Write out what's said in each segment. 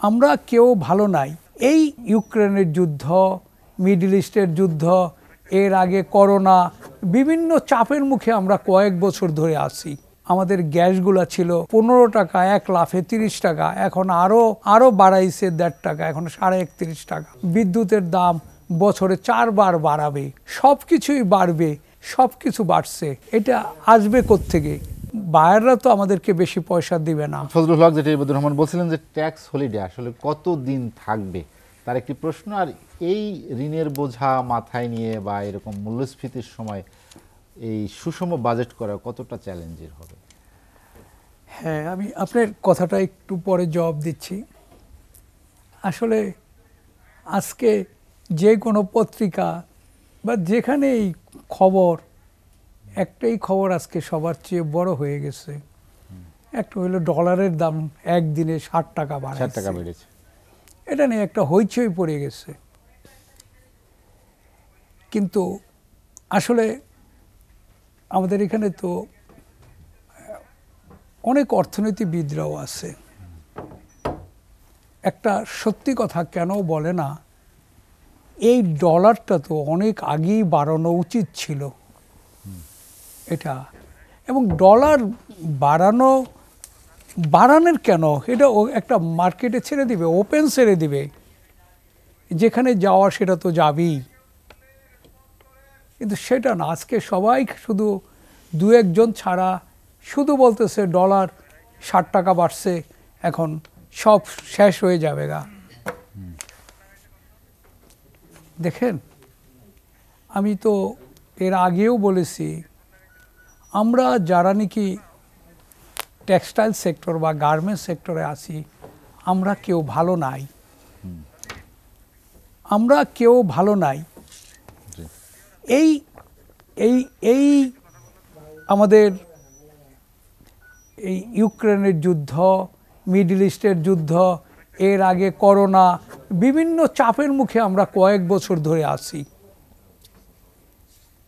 আমরা কেউ ভালো নাই। এই ইউক্রেনের যুদ্ধ, মিডল ইস্টের যুদ্ধ, এর আগে করোনা, বিভিন্ন চাপের মুখে আমরা কয়েক বছর ধরে আছি। আমাদের গ্যাসগুলা ছিল 15 টাকা, 1 লাফে 30 টাকা, এখন আরো বাড়াইছে 1.5 টাকা, এখন 31.5 টাকা। বিদ্যুতের দাম বছরে 4 বার বাড়াবে, সব কিছুই বাড়বে, সব কিছু বাড়ছে। এটা আসবে কোত্থেকে? বায়াররা তো আমাদেরকে বেশি পয়সা দিবে না। ফজলুল হক যেটা ইবাদুর রহমান বলছিলেন যে ট্যাক্স হলিডে আসলে কতদিন থাকবে তার একটি প্রশ্ন। আর এই ঋণের বোঝা মাথায় নিয়ে বা এরকম মূল্যস্ফীতির সময় এই সুষম বাজেট করা কতটা চ্যালেঞ্জের হবে? হ্যাঁ, আমি আপনার কথাটা একটু পরে জবাব দিচ্ছি। আসলে আজকে যে কোনো পত্রিকা বা যেখানেই খবর, একটাই খবর আজকে সবার চেয়ে বড় হয়ে গেছে। একটা হলো ডলারের দাম একদিনে 60 টাকা বেড়েছে। এটা নিয়ে একটা হইচই পড়ে গেছে। কিন্তু আসলে আমাদের এখানে তো অনেক অর্থনীতিবিদরাও আছে। একটা সত্যি কথা কেন বলে না, এই ডলারটা তো অনেক আগেই বাড়ানো উচিত ছিল এটা। এবং ডলার বাড়ানোর কেন, এটা একটা মার্কেটে ছেড়ে দিবে, ওপেন ছেড়ে দিবে, যেখানে যাওয়া সেটা তো যাবেই। কিন্তু সেটা না, আজকে সবাই শুধু 2-1 জন ছাড়া শুধু বলতেছে ডলার 60 টাকা বাড়ছে, এখন সব শেষ হয়ে যাবে গা। দেখেন, আমি তো এর আগেও বলেছি, আমরা যারা নাকি টেক্সটাইল সেক্টর বা গার্মেন্টস সেক্টরে আছি, আমরা কেউ ভালো নাই। আমরা কেউ ভালো নাই। এই এই এই আমাদের এই ইউক্রেনের যুদ্ধ, মিডল ইস্টের যুদ্ধ, এর আগে করোনা, বিভিন্ন চাপের মুখে আমরা কয়েক বছর ধরে আছি।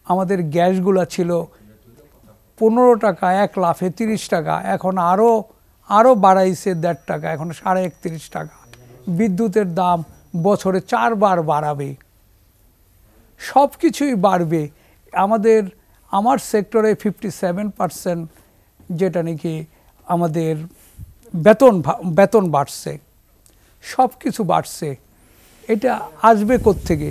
আমাদের গ্যাসগুলা ছিল 15 টাকা, 1 লাফে 30 টাকা, এখন আরো বাড়াইছে 1.5 টাকা, এখন 31.5 টাকা। বিদ্যুতের দাম বছরে 4 বার বাড়াবে, সব কিছুই বাড়বে। আমার সেক্টরে 57% যেটা নাকি আমাদের বেতন বাড়ছে, সব কিছু বাড়ছে। এটা আসবে কোত্থেকে?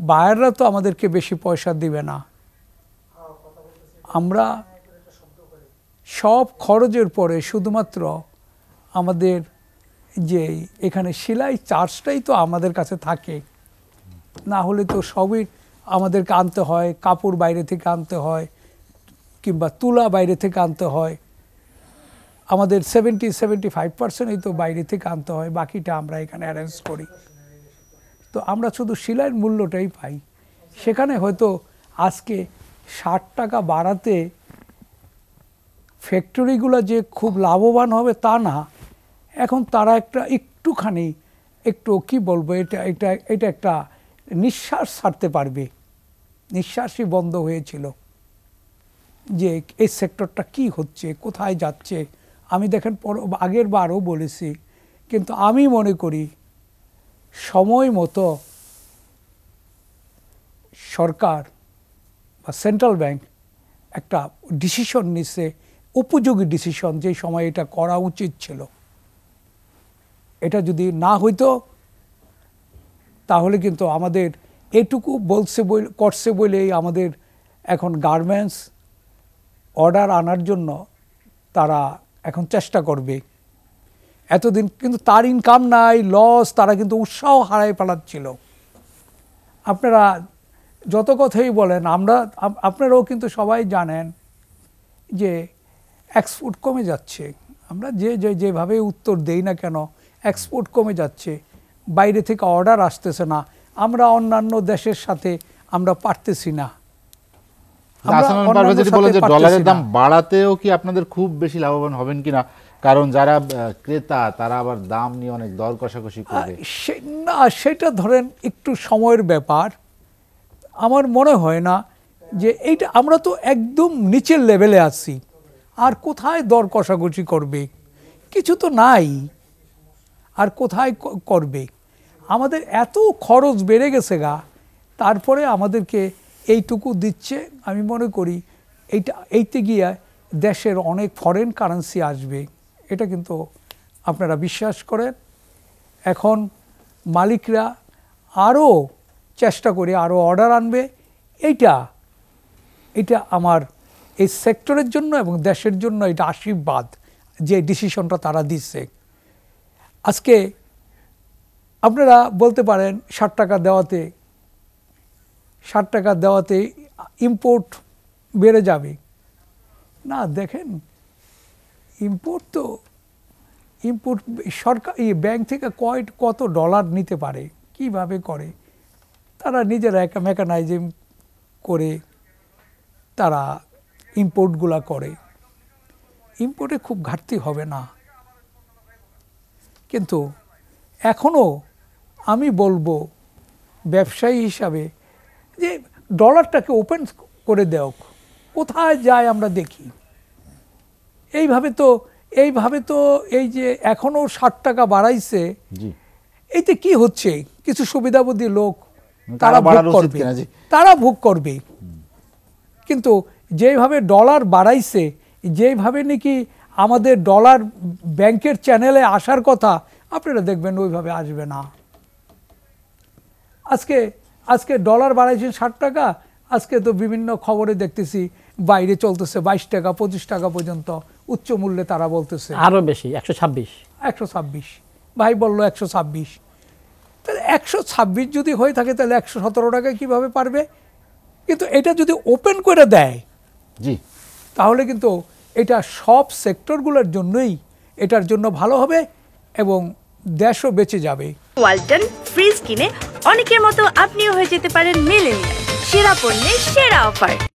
বায়াররা তো আমাদেরকে বেশি পয়সা দিবে না। আমরা সব খরচের পরে শুধুমাত্র আমাদের যে এখানে সেলাই চার্জটাই তো আমাদের কাছে থাকে, না হলে তো সবই আমাদেরকে আনতে হয়। কাপড় বাইরে থেকে আনতে হয়, কিংবা তুলা বাইরে থেকে আনতে হয়। আমাদের 70-75%ই তো বাইরে থেকে আনতে হয়, বাকিটা আমরা এখানে অ্যারেঞ্জ করি। তো আমরা শুধু সেলাইয়ের মূল্যটাই পাই। সেখানে হয়তো আজকে 60 টাকা বাড়াতে ফ্যাক্টরিগুলো যে খুব লাভবান হবে তা না। এখন তারা একটু কি বলবো, এটা একটা নিঃশ্বাস ছাড়তে পারবে। নিঃশ্বাসই বন্ধ হয়েছিল যে এই সেক্টরটা কি হচ্ছে, কোথায় যাচ্ছে। আমি দেখেন আগের বারও বলেছি, কিন্তু আমি মনে করি সময় মতো সরকার বা সেন্ট্রাল ব্যাংক একটা ডিসিশন নিচ্ছে, উপযোগী ডিসিশন, যে সময় এটা করা উচিত ছিল। এটা যদি না হইতো তাহলে কিন্তু আমাদের এটুকু করছে বলেই আমাদের এখন গার্মেন্টস অর্ডার আনার জন্য তারা এখন চেষ্টা করবে। এতদিন কিন্তু তার ইনকাম নাই, লস, তারা কিন্তু উৎসাহ হারায় ফেলাচ্ছিল। আপনারা যত কথাই বলেন, আপনারাও কিন্তু সবাই জানেন যে এক্সপোর্ট কমে যাচ্ছে। আমরা যেভাবে উত্তর দেই না কেন, এক্সপোর্ট কমে যাচ্ছে, বাইরে থেকে অর্ডার আসতেছে না। আমরা অন্যান্য দেশের সাথে আমরা পারতেছি না। ডলারের দাম বাড়াতেও কি আপনাদের খুব বেশি লাভবান হবেন কিনা? কারণ যারা ক্রেতা তারা আবার দাম নিয়ে অনেক দর কষাকষি করবে। না, সেটা ধরেন একটু সময়ের ব্যাপার। আমার মনে হয় না যে এইটা, আমরা তো একদম নিচের লেভেলে আছি, আর কোথায় দর কষাকষি করবে? কিছু তো নাই। আর কোথায় করবে? আমাদের এত খরচ বেড়ে গেছে গা, তারপরে আমাদেরকে এইটুকু দিচ্ছে। আমি মনে করি এইতে গিয়ে দেশের অনেক ফরেন কারেন্সি আসবে, এটা কিন্তু আপনারা বিশ্বাস করেন। এখন মালিকরা আরও চেষ্টা করে আরও অর্ডার আনবে। এটা আমার এই সেক্টরের জন্য এবং দেশের জন্য এটা আশীর্বাদ যে ডিসিশনটা তারা দিচ্ছে। আজকে আপনারা বলতে পারেন 60 টাকা দেওয়াতে ইম্পোর্ট বেড়ে যাবে। না, দেখেন, ইম্পোর্ট সরকার ব্যাংক থেকে কত ডলার নিতে পারে, কিভাবে করে, তারা নিজেরা একটা মেকানাইজিং করে তারা ইম্পোর্টগুলা করে। ইম্পোর্টে খুব ঘাটতি হবে না, কিন্তু এখনও আমি বলবো ব্যবসায়ী হিসাবে যে ডলারটাকে ওপেন করে দেওক, কোথায় যায় আমরা দেখি। এইভাবে তো এই যে এখনও 60 টাকা বাড়াইছে, এইতে কি হচ্ছে? কিছু সুবিধাবতী লোক তারা ভোগ করবে, কিন্তু যেভাবে ডলার বাড়াইছে, যেভাবে নাকি আমাদের ডলার ব্যাংকের চ্যানেলে আসার কথা, আপনারা দেখবেন ওইভাবে আসবে না। আজকে ডলার বাড়াইছে 60 টাকা, আজকে তো বিভিন্ন খবরে দেখতেছি বাইরে চলতেছে 22 টাকা 25 টাকা পর্যন্ত উচ্চ মূল্যে তারা বলতেছে। আরো বেশি 126 ভাই বললো 126। তাহলে 126 যদি হয়ে থাকে তাহলে 117 টাকায় কিভাবে পারবে? কিন্তু এটা যদি ওপেন করে দেয়, তাহলে কিন্তু এটা সব সেক্টরগুলোর জন্যই এটার জন্য ভালো হবে এবং দেশও বেঁচে যাবে। ওয়ালটন ফ্রিজ কিনে অনেকের মতো আপনিও হয়ে যেতে পারেন মিলেনিয়াল। সেরা পণ্যের সেরা অফার।